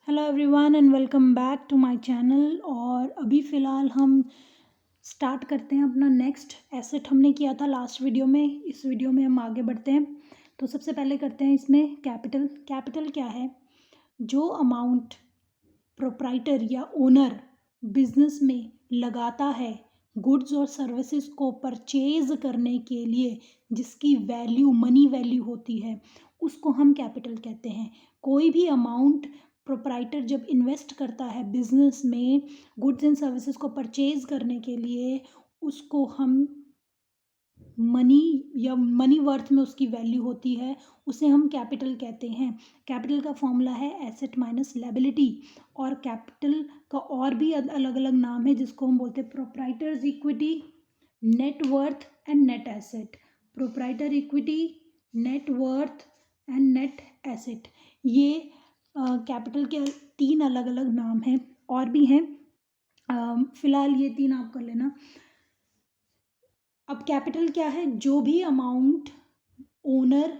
Hello everyone and welcome back to my channel. और अभी फ़िलहाल हम स्टार्ट करते हैं अपना नेक्स्ट एसेट। हमने किया था लास्ट वीडियो में, इस वीडियो में हम आगे बढ़ते हैं। तो सबसे पहले करते हैं इसमें कैपिटल। कैपिटल क्या है? जो अमाउंट प्रोप्राइटर या ओनर बिजनेस में लगाता है गुड्स और सर्विसेज को परचेज करने के लिए, जिसकी वैल्यू मनी वैल्यू होती है, उसको हम कैपिटल कहते हैं। कोई भी अमाउंट प्रोप्राइटर जब इन्वेस्ट करता है बिजनेस में गुड्स एंड सर्विसेज को परचेज करने के लिए, उसको हम मनी या मनी वर्थ में उसकी वैल्यू होती है, उसे हम कैपिटल कहते हैं। कैपिटल का फॉर्मूला है एसेट माइनस लायबिलिटी। और कैपिटल का और भी अलग अलग नाम है, जिसको हम बोलते हैं proprietors equity, net worth and net asset. Proprietor equity, net worth and net asset, ये कैपिटल के तीन अलग अलग नाम हैं। और भी हैं, फिलहाल ये तीन आप कर लेना। अब कैपिटल क्या है? जो भी अमाउंट ओनर,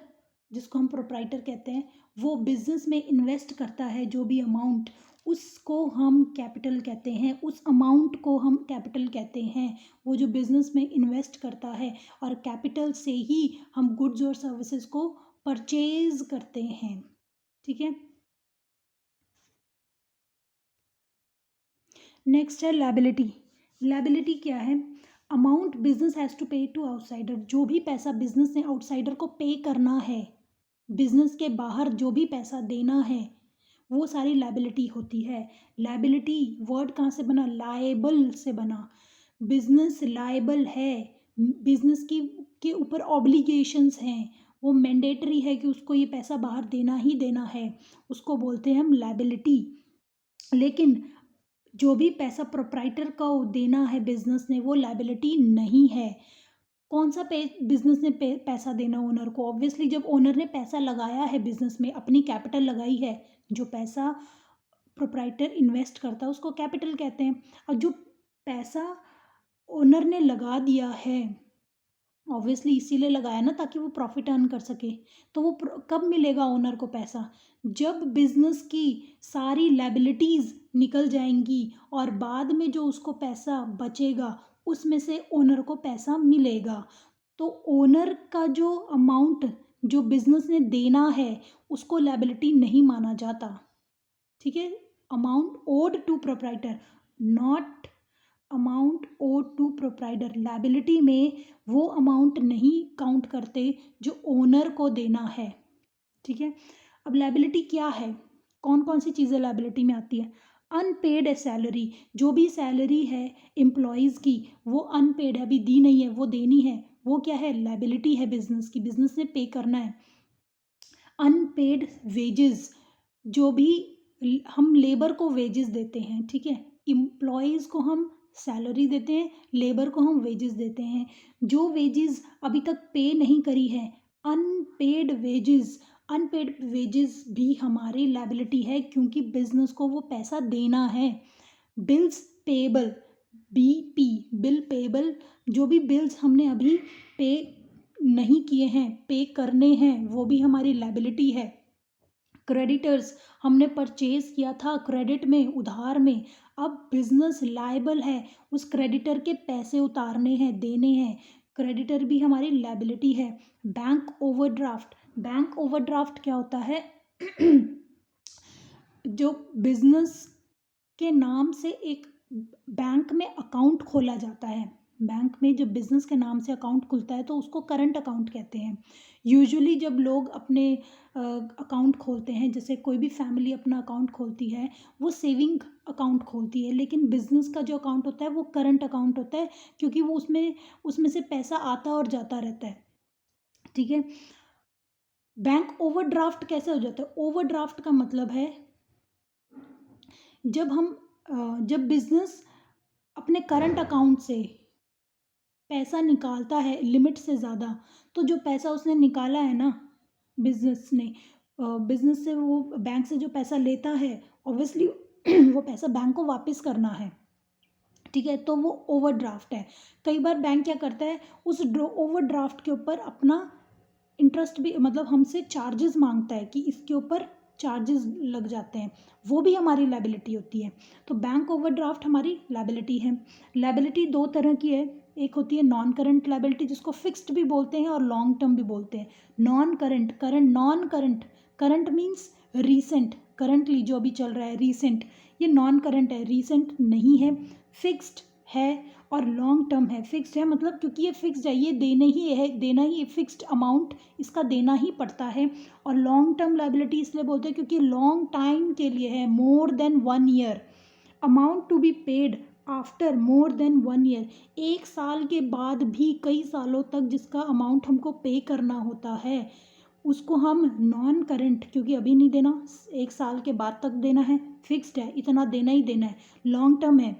जिसको हम प्रोप्राइटर कहते हैं, वो बिजनेस में इन्वेस्ट करता है, जो भी अमाउंट, उसको हम कैपिटल कहते हैं। उस अमाउंट को हम कैपिटल कहते हैं, वो जो बिजनेस में इन्वेस्ट करता है। और कैपिटल से ही हम गुड्स और सर्विसेज को परचेज करते हैं। ठीक है। नेक्स्ट है लायबिलिटी। लायबिलिटी क्या है? अमाउंट बिजनेस हैज़ टू पे टू आउटसाइडर। जो भी पैसा बिजनेस ने आउटसाइडर को पे करना है, बिजनेस के बाहर जो भी पैसा देना है, वो सारी लायबिलिटी होती है। लायबिलिटी वर्ड कहाँ से बना? लायबल से बना। बिजनेस लायबल है, बिजनेस की के ऊपर ऑब्लिगेशंस हैं, वो मैंडेटरी है कि उसको ये पैसा बाहर देना ही देना है, उसको बोलते हैं हम लायबिलिटी। लेकिन जो भी पैसा प्रोप्राइटर को देना है बिजनेस ने, वो लायबिलिटी नहीं है। कौन सा बिजनेस ने पैसा देना ओनर को? ऑब्वियसली जब ओनर ने पैसा लगाया है बिजनेस में, अपनी कैपिटल लगाई है, जो पैसा प्रोप्राइटर इन्वेस्ट करता है उसको कैपिटल कहते हैं। और जो पैसा ओनर ने लगा दिया है, ऑब्वियसली इसीलिए लगाया ना, ताकि वो प्रॉफिट अर्न कर सके। तो वो कब मिलेगा ओनर को पैसा? जब बिजनेस की सारी लायबिलिटीज़ निकल जाएंगी और बाद में जो उसको पैसा बचेगा, उसमें से ओनर को पैसा मिलेगा। तो ओनर का जो अमाउंट जो बिजनेस ने देना है, उसको लायबिलिटी नहीं माना जाता। ठीक है। Amount owed to proprietor, not amount owed to proprietor. Liability में वो अमाउंट नहीं काउंट करते जो ओनर को देना है। ठीक है। अब लायबिलिटी क्या है? कौन कौन सी चीज़ें लायबिलिटी में आती है? Unpaid salary. जो भी सैलरी है एम्प्लॉयज़ की, वो अनपेड है, अभी दी नहीं है, वो देनी है, वो क्या है? लायबिलिटी है बिजनेस की, बिजनेस ने पे करना है। अनपेड वेजेस, जो भी हम लेबर को वेजेस देते हैं, ठीक है, एम्प्लॉयज़ को हम सैलरी देते हैं, लेबर को हम वेजेस देते हैं। जो वेजेस अभी तक पे नहीं करी है, अनपेड वेजेस, अनपेड वेजेस भी हमारी लायबिलिटी है, क्योंकि बिजनेस को वो पैसा देना है। Bills payable, BP, bill payable, जो भी बिल्स हमने अभी पे नहीं किए हैं, पे करने हैं, वो भी हमारी लायबिलिटी है। क्रेडिटर्स, हमने परचेज किया था क्रेडिट में, उधार में, अब बिजनेस लायबल है, उस क्रेडिटर के पैसे उतारने हैं, देने हैं, क्रेडिटर भी हमारी लायबिलिटी है। बैंक ओवरड्राफ्ट, बैंक ओवरड्राफ्ट क्या होता है? जो बिजनेस के नाम से एक बैंक में अकाउंट खोला जाता है, बैंक में जब बिजनेस के नाम से अकाउंट खुलता है तो उसको करंट अकाउंट कहते हैं। यूजुअली जब लोग अपने अकाउंट खोलते हैं, जैसे कोई भी फैमिली अपना अकाउंट खोलती है, वो सेविंग अकाउंट खोलती है, लेकिन बिजनेस का जो अकाउंट होता है वो करंट अकाउंट होता है, क्योंकि वो उसमें से पैसा आता और जाता रहता है। ठीक है। बैंक ओवरड्राफ्ट कैसे हो जाता है? ओवरड्राफ्ट का मतलब है जब बिजनेस अपने करंट अकाउंट से पैसा निकालता है लिमिट से ज़्यादा, तो जो पैसा उसने निकाला है ना बिजनेस ने, बिजनेस से वो बैंक से जो पैसा लेता है, ऑब्वियसली वो पैसा बैंक को वापस करना है। ठीक है। तो वो ओवरड्राफ्ट है। कई बार बैंक क्या करता है, उस ओवरड्राफ्ट के ऊपर अपना इंटरेस्ट भी, मतलब हमसे चार्जेस मांगता है कि इसके ऊपर चार्जेस लग जाते हैं, वो भी हमारी लायबिलिटी होती है। तो बैंक ओवरड्राफ्ट हमारी लायबिलिटी है। लायबिलिटी दो तरह की है, एक होती है नॉन करंट लायबिलिटी जिसको फिक्स्ड भी बोलते हैं और लॉन्ग टर्म भी बोलते हैं। Non current, non current, current means recent, currently जो अभी चल रहा है रीसेंट, ये नॉन करंट है, रीसेंट नहीं है। फिक्स्ड है और लॉन्ग टर्म है। फिक्स्ड है मतलब क्योंकि ये फिक्स्ड है, ये देना ही फिक्स्ड अमाउंट इसका देना ही पड़ता है। और लॉन्ग टर्म लायबिलिटी इसलिए बोलते हैं क्योंकि लॉन्ग टाइम के लिए है, more than 1 year. Amount to be paid after more than 1 year, 1 साल के बाद भी कई सालों तक जिसका अमाउंट हमको पे करना होता है उसको हम नॉन करंट, क्योंकि अभी नहीं देना, 1 साल के बाद तक देना है, फिक्स्ड है, इतना देना ही देना है। लॉन्ग टर्म है,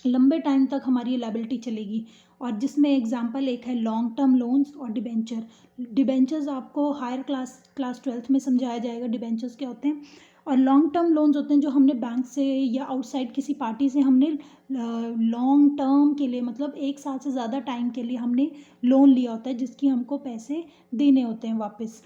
लंबे टाइम तक हमारी ये लायबिलिटी चलेगी। और जिसमें एग्जांपल एक है लॉन्ग टर्म लोन्स और डिबेंचर। डिबेंचर्स आपको हायर क्लास 12th में समझाया जाएगा डिबेंचर्स क्या होते हैं। और लॉन्ग टर्म लोन्स होते हैं जो हमने बैंक से या आउटसाइड किसी पार्टी से हमने लॉन्ग टर्म के लिए, मतलब 1 साल से ज़्यादा टाइम के लिए हमने लोन लिया होता है जिसकी हमको पैसे देने होते हैं वापस।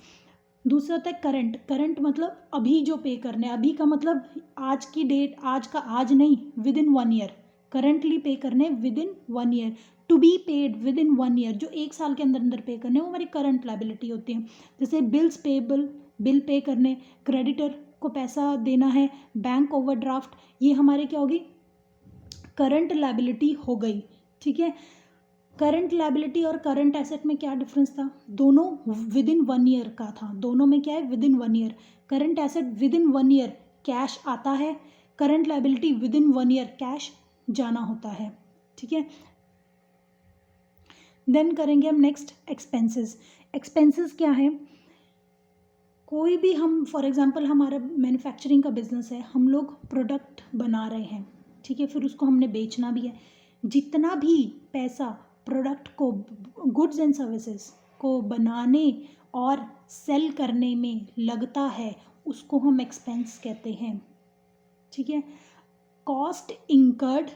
दूसरा होता है करंट। करंट मतलब अभी जो पे करने हैं, अभी का मतलब आज की डेट, आज का आज नहीं, विद इन 1 ईयर। करंटली पे करने within 1 year, to be paid within 1 year, जो 1 साल के अंदर अंदर पे करने, वो हमारी करंट लायबिलिटी होती है। जैसे बिल्स पेबल, बिल पे करने, क्रेडिटर को पैसा देना है, बैंक ओवरड्राफ्ट, ये हमारे क्या होगी, करंट लायबिलिटी हो गई। ठीक है, करंट लायबिलिटी और करंट एसेट में क्या डिफरेंस था, दोनों विद इन 1 ईयर का था। दोनों में क्या है, with in 1 year. Current asset with in 1 year cash आता है, current liability with in 1 year cash जाना होता है। ठीक है, देन करेंगे हम नेक्स्ट एक्सपेंसेस। एक्सपेंसेस क्या है, कोई भी हम फॉर एग्जांपल हमारा मैन्युफैक्चरिंग का बिजनेस है, हम लोग प्रोडक्ट बना रहे हैं, ठीक है, फिर उसको हमने बेचना भी है। जितना भी पैसा प्रोडक्ट को, गुड्स एंड सर्विसेज को बनाने और सेल करने में लगता है उसको हम एक्सपेंस कहते हैं। ठीक है, cost incurred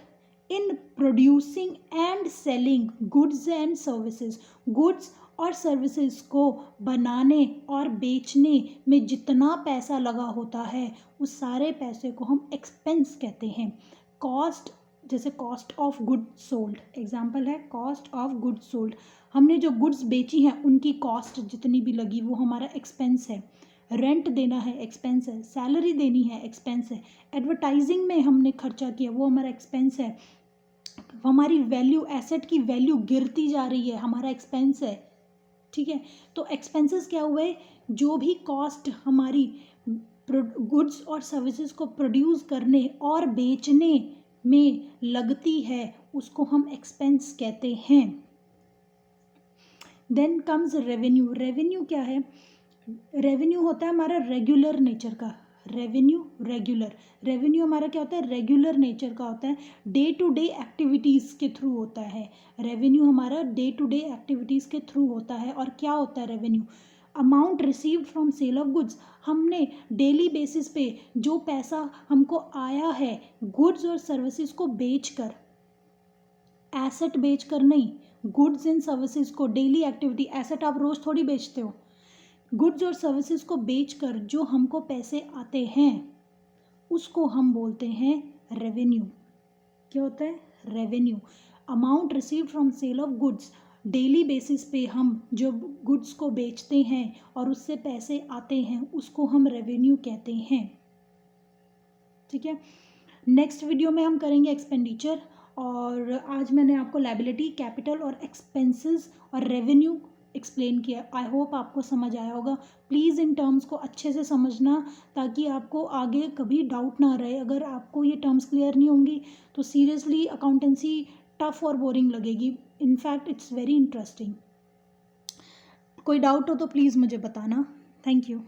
in producing and selling goods and services, goods और सर्विसेज को बनाने और बेचने में जितना पैसा लगा होता है उस सारे पैसे को हम एक्सपेंस कहते हैं। कॉस्ट, जैसे cost of good sold, example है कॉस्ट ऑफ गुड सोल्ड, हमने जो गुड्स बेची हैं उनकी कॉस्ट जितनी भी लगी वो हमारा एक्सपेंस है। रेंट देना है, एक्सपेंस है। सैलरी देनी है, एक्सपेंस है। एडवर्टाइजिंग में हमने खर्चा किया, वो हमारा एक्सपेंस है। हमारी वैल्यू, एसेट की वैल्यू गिरती जा रही है, हमारा एक्सपेंस है। ठीक है, तो एक्सपेंसेस क्या हुए, जो भी कॉस्ट हमारी गुड्स और सर्विसेज को प्रोड्यूस करने और बेचने में लगती है उसको हम एक्सपेंस कहते हैं। Then comes revenue. रेवेन्यू क्या है, रेवेन्यू होता है हमारा रेगुलर नेचर का। रेवेन्यू रेगुलर, रेवेन्यू हमारा क्या होता है, रेगुलर नेचर का होता है, डे टू डे एक्टिविटीज़ के थ्रू होता है। रेवेन्यू हमारा डे टू डे एक्टिविटीज़ के थ्रू होता है। और क्या होता है revenue, amount received from sale of goods, हमने डेली बेसिस पे जो पैसा हमको आया है गुड्स और सर्विसेज को बेचकर, एसेट बेचकर नहीं, गुड्स एंड सर्विसेज को, डेली एक्टिविटी, एसेट आप रोज़ थोड़ी बेचते हो, गुड्स और सर्विसेज को बेचकर जो हमको पैसे आते हैं उसको हम बोलते हैं रेवेन्यू। क्या होता है, revenue. Amount received from sale of goods, daily basis पे हम जो गुड्स को बेचते हैं और उससे पैसे आते हैं उसको हम रेवेन्यू कहते हैं। ठीक है, नेक्स्ट वीडियो में हम करेंगे एक्सपेंडिचर। और आज मैंने आपको लायबिलिटी, कैपिटल और एक्सपेंसेस और रेवेन्यू एक्सप्लेन किया। आई होप आपको समझ आया होगा। प्लीज़ इन टर्म्स को अच्छे से समझना ताकि आपको आगे कभी डाउट ना रहे। अगर आपको ये टर्म्स क्लियर नहीं होंगी तो सीरियसली अकाउंटेंसी टफ और बोरिंग लगेगी। In fact it's very interesting. कोई डाउट हो तो प्लीज़ मुझे बताना। Thank you.